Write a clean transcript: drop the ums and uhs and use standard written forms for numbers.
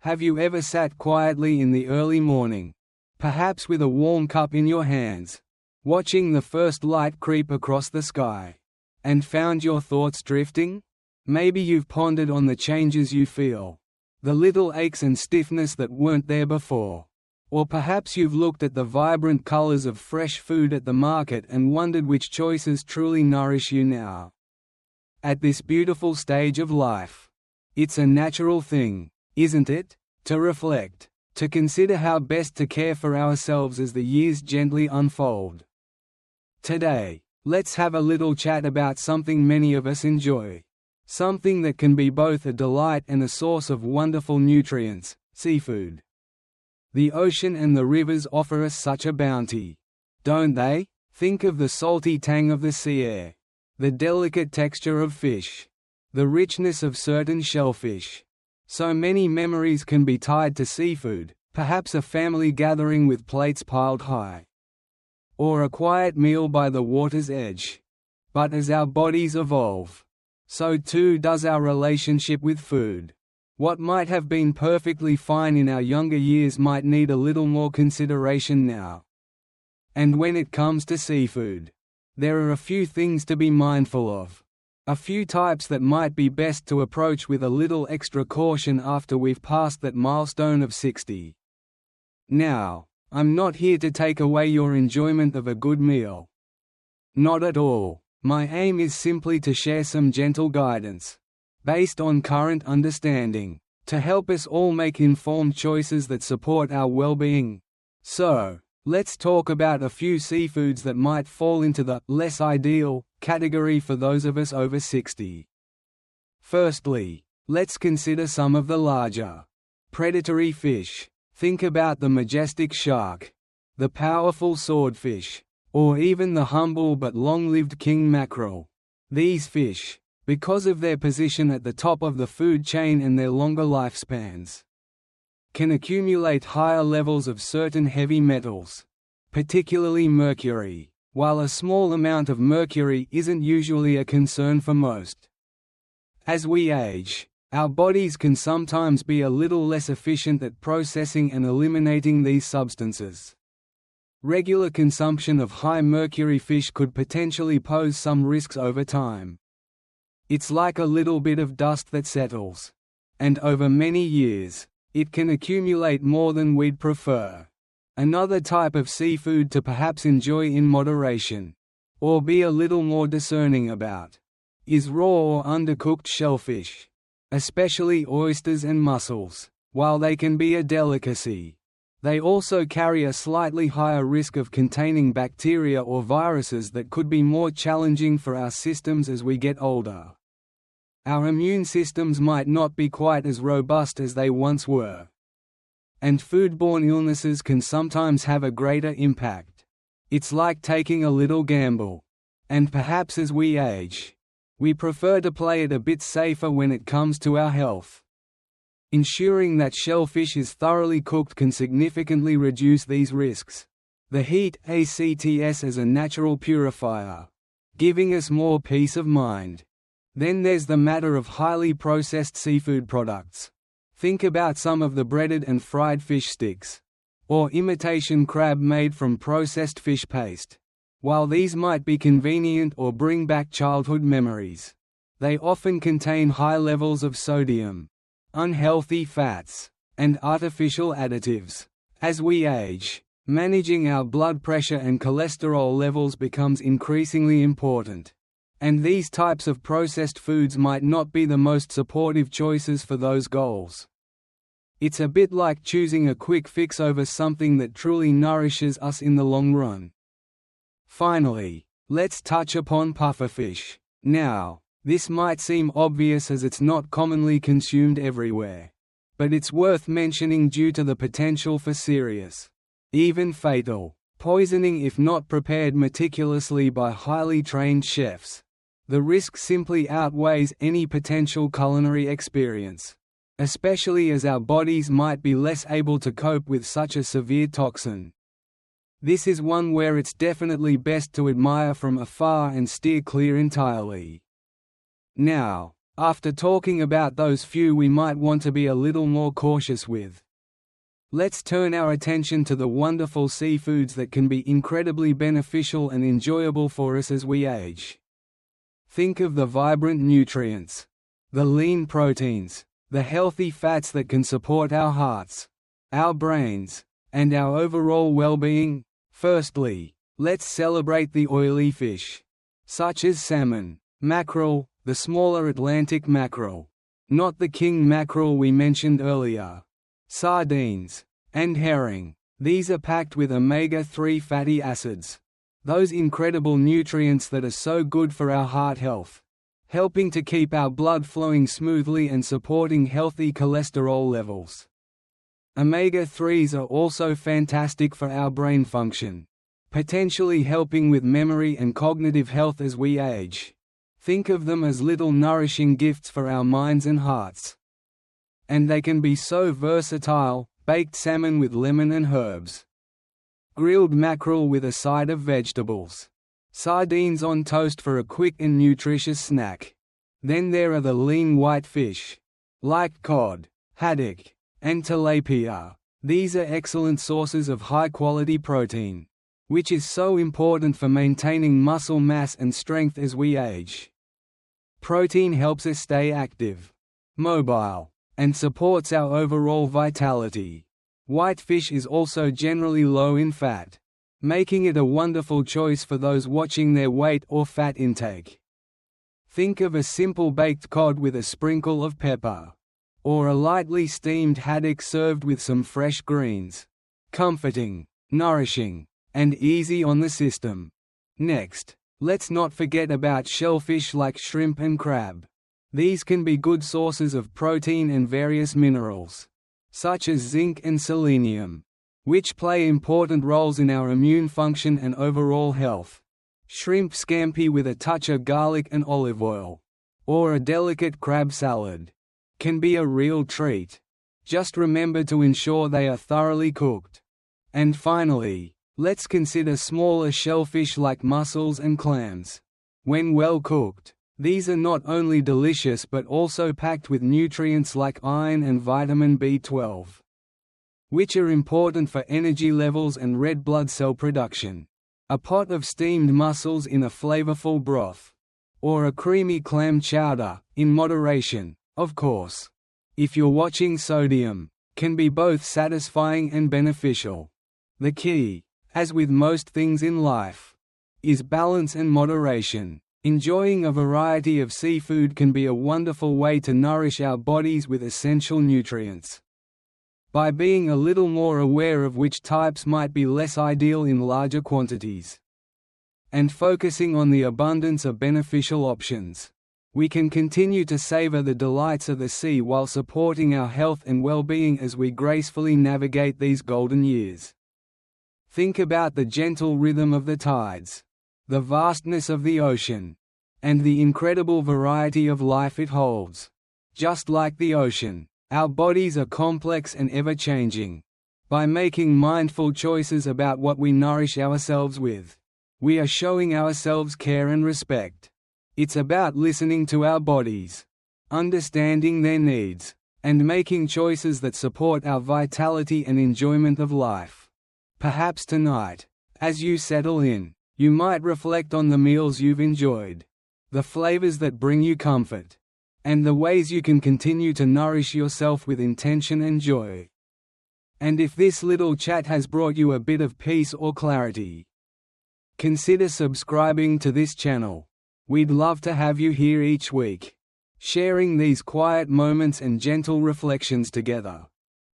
Have you ever sat quietly in the early morning, perhaps with a warm cup in your hands, watching the first light creep across the sky, and found your thoughts drifting? Maybe you've pondered on the changes you feel, the little aches and stiffness that weren't there before. Or perhaps you've looked at the vibrant colors of fresh food at the market and wondered which choices truly nourish you now. At this beautiful stage of life, it's a natural thing, isn't it, to reflect, to consider how best to care for ourselves as the years gently unfold. Today, let's have a little chat about something many of us enjoy. Something that can be both a delight and a source of wonderful nutrients: seafood. The ocean and the rivers offer us such a bounty, don't they? Think of the salty tang of the sea air, the delicate texture of fish, the richness of certain shellfish. So many memories can be tied to seafood, perhaps a family gathering with plates piled high, or a quiet meal by the water's edge. But as our bodies evolve, so too does our relationship with food. What might have been perfectly fine in our younger years might need a little more consideration now. And when it comes to seafood, there are a few things to be mindful of. A few types that might be best to approach with a little extra caution after we've passed that milestone of 60. Now, I'm not here to take away your enjoyment of a good meal. Not at all. My aim is simply to share some gentle guidance, based on current understanding, to help us all make informed choices that support our well-being. So, let's talk about a few seafoods that might fall into the less ideal category for those of us over 60. Firstly, let's consider some of the larger, predatory fish. Think about the majestic shark, the powerful swordfish, or even the humble but long-lived king mackerel. These fish, because of their position at the top of the food chain and their longer lifespans, can accumulate higher levels of certain heavy metals, particularly mercury, while a small amount of mercury isn't usually a concern for most. As we age, our bodies can sometimes be a little less efficient at processing and eliminating these substances. Regular consumption of high-mercury fish could potentially pose some risks over time. It's like a little bit of dust that settles, and over many years, it can accumulate more than we'd prefer. Another type of seafood to perhaps enjoy in moderation, or be a little more discerning about, is raw or undercooked shellfish, especially oysters and mussels. While they can be a delicacy, they also carry a slightly higher risk of containing bacteria or viruses that could be more challenging for our systems as we get older. Our immune systems might not be quite as robust as they once were, and foodborne illnesses can sometimes have a greater impact. It's like taking a little gamble, and perhaps as we age, we prefer to play it a bit safer when it comes to our health. Ensuring that shellfish is thoroughly cooked can significantly reduce these risks. The heat acts as a natural purifier, giving us more peace of mind. Then there's the matter of highly processed seafood products. Think about some of the breaded and fried fish sticks, or imitation crab made from processed fish paste. While these might be convenient or bring back childhood memories, they often contain high levels of sodium, unhealthy fats, and artificial additives. As we age, managing our blood pressure and cholesterol levels becomes increasingly important, and these types of processed foods might not be the most supportive choices for those goals. It's a bit like choosing a quick fix over something that truly nourishes us in the long run. Finally, let's touch upon pufferfish. Now, this might seem obvious as it's not commonly consumed everywhere, but it's worth mentioning due to the potential for serious, even fatal, poisoning if not prepared meticulously by highly trained chefs. The risk simply outweighs any potential culinary experience, especially as our bodies might be less able to cope with such a severe toxin. This is one where it's definitely best to admire from afar and steer clear entirely. Now, After talking about those few we might want to be a little more cautious with, let's turn our attention to the wonderful seafoods that can be incredibly beneficial and enjoyable for us as we age. Think of the vibrant nutrients, the lean proteins, the healthy fats that can support our hearts, our brains, and our overall well-being. Firstly, let's celebrate the oily fish, such as salmon, mackerel, the smaller Atlantic mackerel, not the king mackerel we mentioned earlier, sardines, and herring. These are packed with omega-3 fatty acids, those incredible nutrients that are so good for our heart health, helping to keep our blood flowing smoothly and supporting healthy cholesterol levels. Omega-3s are also fantastic for our brain function, potentially helping with memory and cognitive health as we age. Think of them as little nourishing gifts for our minds and hearts. And they can be so versatile: baked salmon with lemon and herbs, grilled mackerel with a side of vegetables, sardines on toast for a quick and nutritious snack. Then there are the lean white fish, like cod, haddock, and tilapia. These are excellent sources of high-quality protein, which is so important for maintaining muscle mass and strength as we age. Protein helps us stay active, mobile, and supports our overall vitality. White fish is also generally low in fat, making it a wonderful choice for those watching their weight or fat intake. Think of a simple baked cod with a sprinkle of pepper, or a lightly steamed haddock served with some fresh greens. Comforting, nourishing, and easy on the system. Next, let's not forget about shellfish like shrimp and crab. These can be good sources of protein and various minerals, such as zinc and selenium, which play important roles in our immune function and overall health. Shrimp scampi with a touch of garlic and olive oil, or a delicate crab salad, can be a real treat. Just remember to ensure they are thoroughly cooked. And finally, let's consider smaller shellfish like mussels and clams. When well cooked, these are not only delicious but also packed with nutrients like iron and vitamin B12, which are important for energy levels and red blood cell production. A pot of steamed mussels in a flavorful broth, or a creamy clam chowder, in moderation, of course, if you're watching sodium, can be both satisfying and beneficial. The key, as with most things in life, is balance and moderation. Enjoying a variety of seafood can be a wonderful way to nourish our bodies with essential nutrients. By being a little more aware of which types might be less ideal in larger quantities, and focusing on the abundance of beneficial options, we can continue to savor the delights of the sea while supporting our health and well-being as we gracefully navigate these golden years. Think about the gentle rhythm of the tides, the vastness of the ocean, and the incredible variety of life it holds. Just like the ocean, our bodies are complex and ever-changing. By making mindful choices about what we nourish ourselves with, we are showing ourselves care and respect. It's about listening to our bodies, understanding their needs, and making choices that support our vitality and enjoyment of life. Perhaps tonight, as you settle in, you might reflect on the meals you've enjoyed, the flavors that bring you comfort, and the ways you can continue to nourish yourself with intention and joy. And if this little chat has brought you a bit of peace or clarity, consider subscribing to this channel. We'd love to have you here each week, sharing these quiet moments and gentle reflections together.